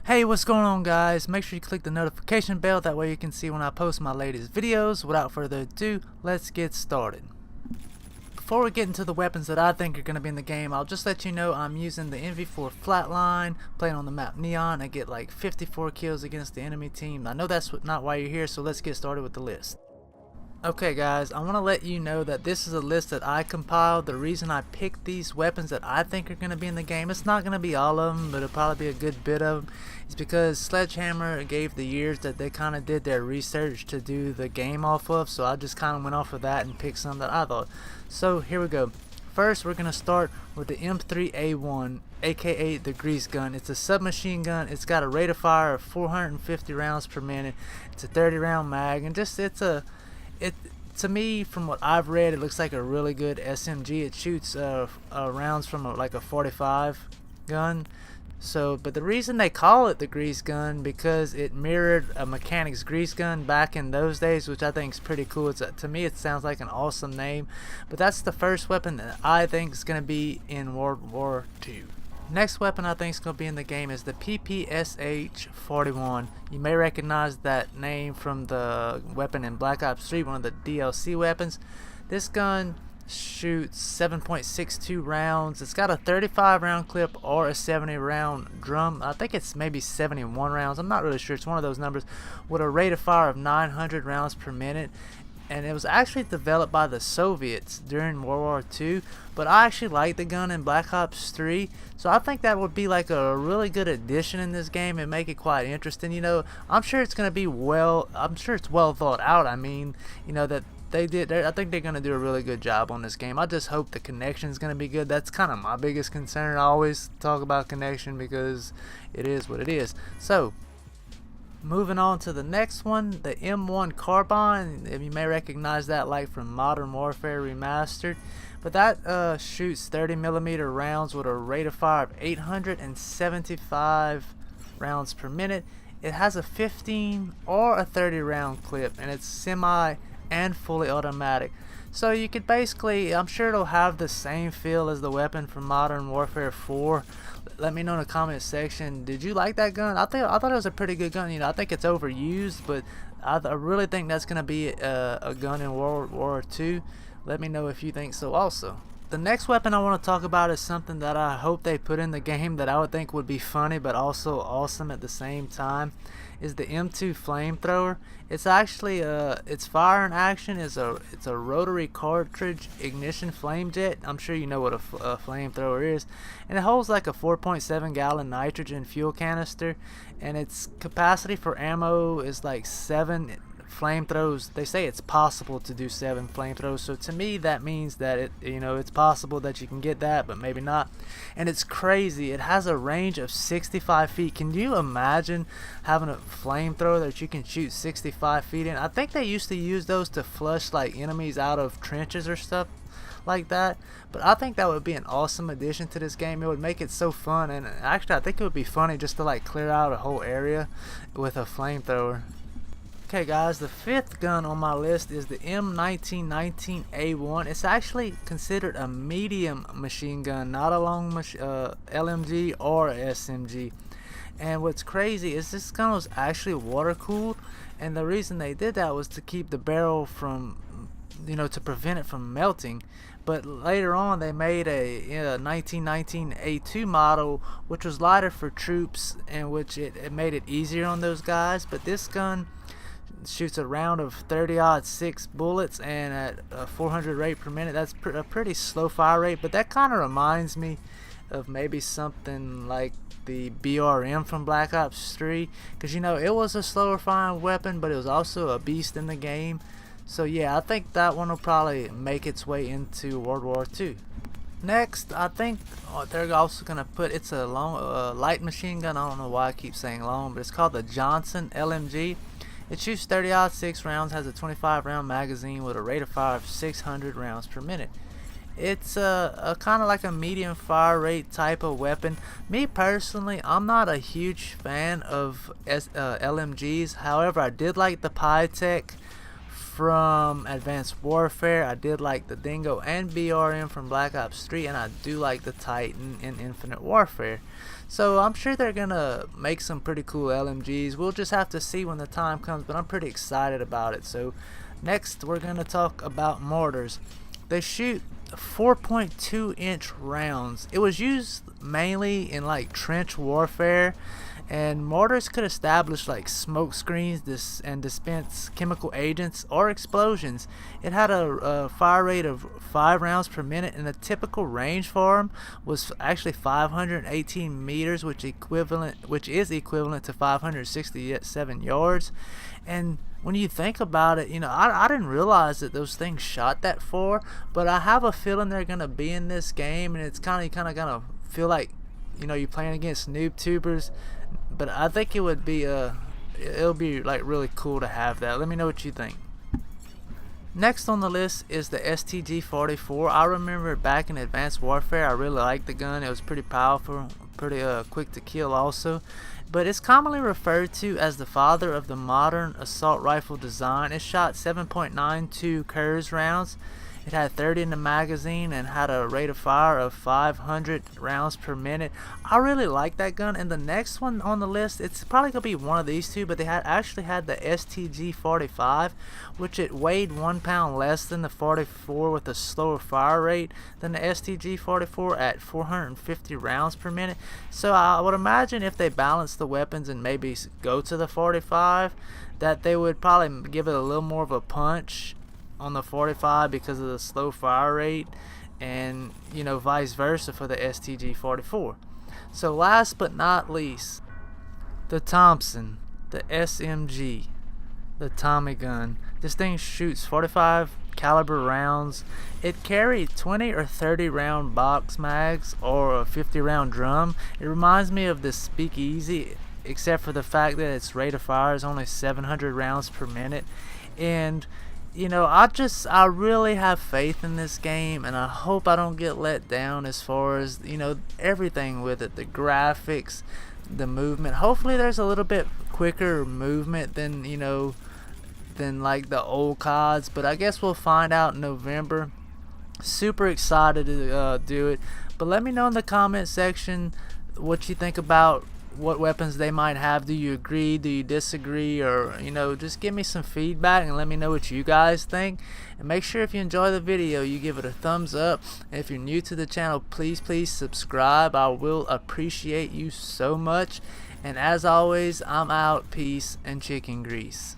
Hey, what's going on, guys? Make sure you click the notification bell, that way you can see when I post my latest videos. Without further ado, let's get started. Before we get into the weapons that I think are going to be in the game, I'll just let you know I'm using the MV4 Flatline, playing on the map Neon. I get like 54 kills against the enemy team. I know that's not why you're here, so let's get started with the list. Okay guys, I want to let you know that this is a list that I compiled. The reason I picked these weapons that I think are going to be in the game, it's not going to be all of them, but it'll probably be a good bit of them. It's because Sledgehammer gave the years that they kind of did their research to do the game off of, so I just kind of went off of that and picked some that I thought. So here we go. First, we're going to start with the M3A1, aka the Grease Gun. It's a submachine gun. It's got a rate of fire of 450 rounds per minute. It's a 30 round mag, and to me, from what I've read, it looks like a really good SMG. It shoots rounds from like a 45 gun. But the reason they call it the Grease Gun, because it mirrored a mechanic's grease gun back in those days, which I think is pretty cool. To me, it sounds like an awesome name. But that's the first weapon that I think is going to be in World War II. Next weapon I think is going to be in the game is the PPSH-41. You may recognize that name from the weapon in Black Ops 3, one of the DLC weapons. This gun shoots 7.62 rounds. It's got a 35 round clip or a 70 round drum. I think it's maybe 71 rounds. I'm not really sure. It's one of those numbers, with a rate of fire of 900 rounds per minute. And it was actually developed by the Soviets during World War II, but I actually like the gun in Black Ops 3, so I think that would be like a really good addition in this game and make it quite interesting. You know, I'm sure it's going to be I'm sure it's well thought out. I mean, you know, that I think they're going to do a really good job on this game. I just hope the connection is going to be good. That's kind of my biggest concern. I always talk about connection because it is what it is. So, moving on to the next one, the M1 Carbine. You may recognize that like from Modern Warfare Remastered, but that shoots 30mm rounds with a rate of fire of 875 rounds per minute. It has a 15 or a 30 round clip, and it's semi and fully automatic. So you could basically, I'm sure it'll have the same feel as the weapon from Modern Warfare 4. Let me know in the comment section, did you like that gun? I thought it was a pretty good gun. You know, I think it's overused, but I really think that's gonna be a gun in World War II. Let me know if you think so also. The next weapon I want to talk about is something that I hope they put in the game that I would think would be funny but also awesome at the same time. Is the M2 flamethrower. It's actually its fire in action is it's a rotary cartridge ignition flame jet. I'm sure you know what a flamethrower is, and it holds like a 4.7 gallon nitrogen fuel canister, and its capacity for ammo is like 7 flamethrowers. They say it's possible to do 7 flamethrowers, so to me that means that it's possible that you can get that, but maybe not. And it's crazy, it has a range of 65 feet. Can you imagine having a flamethrower that you can shoot 65 feet in? I think they used to use those to flush like enemies out of trenches or stuff like that, but I think that would be an awesome addition to this game. It would make it so fun, and actually I think it would be funny just to like clear out a whole area with a flamethrower. Okay guys, the fifth gun on my list is the M1919A1. It's actually considered a medium machine gun, not a long LMG or SMG. And what's crazy is this gun was actually water cooled, and the reason they did that was to keep the barrel from, to prevent it from melting. But later on they made a 1919A2 model, which was lighter for troops, and which it made it easier on those guys. But this gun shoots a round of 30-06 bullets, and at a 400 rate per minute. That's a pretty slow fire rate, but that kind of reminds me of maybe something like the BRM from Black Ops 3, because it was a slower firing weapon, but it was also a beast in the game. So yeah, I think that one will probably make its way into World War II. Next, I think they're also gonna put, it's a long light machine gun. I don't know why I keep saying long, but it's called the Johnson LMG. It shoots 30-06 rounds, has a 25 round magazine with a rate of fire of 600 rounds per minute. It's a kind of like a medium fire rate type of weapon. Me personally, I'm not a huge fan of LMGs. However, I did like the Pytech from Advanced Warfare. I did like the Dingo and BRM from Black Ops 3, and I do like the Titan in Infinite Warfare. So I'm sure they're gonna make some pretty cool LMGs. We'll just have to see when the time comes, but I'm pretty excited about it. So next we're gonna talk about mortars. They shoot 4.2-inch rounds. It was used mainly in like trench warfare, and mortars could establish like smoke screens and dispense chemical agents or explosions. It had a fire rate of 5 rounds per minute, and the typical range for them was actually 518 meters, which is equivalent to 567 yards. And when you think about it, you know, I didn't realize that those things shot that far, but I have a feeling they're gonna be in this game, and it's kind of gonna feel like, you know, you're playing against noob tubers. But I think it'll be like really cool to have that. Let me know what you think. Next on the list is the STG-44. I remember back in Advanced Warfare, I really liked the gun. It was pretty powerful, pretty quick to kill also. But it's commonly referred to as the father of the modern assault rifle design. It shot 7.92 Kurz rounds. It had 30 in the magazine and had a rate of fire of 500 rounds per minute. I really like that gun. And the next one on the list, it's probably going to be one of these two, but they actually had the STG-45, which it weighed 1 pound less than the 44 with a slower fire rate than the STG-44 at 450 rounds per minute. So I would imagine if they balance the weapons and maybe go to the 45, that they would probably give it a little more of a punch on the 45 because of the slow fire rate, and you know, vice versa for the STG-44. So last but not least, the Thompson, the SMG, the Tommy gun. This thing shoots 45 caliber rounds. It carried 20 or 30 round box mags or a 50 round drum. It reminds me of the Speakeasy, except for the fact that its rate of fire is only 700 rounds per minute. And you know, I really have faith in this game, and I hope I don't get let down as far as, you know, everything with it, the graphics, the movement. Hopefully there's a little bit quicker movement than, you know, than like the old CODs, but I guess we'll find out in November. Super excited to do it, but let me know in the comment section what you think about what weapons they might have. Do you agree? Do you disagree? Or, you know, just give me some feedback and let me know what you guys think. And make sure if you enjoy the video, you give it a thumbs up. And if you're new to the channel, please subscribe. I will appreciate you so much. And as always, I'm out. Peace and chicken grease.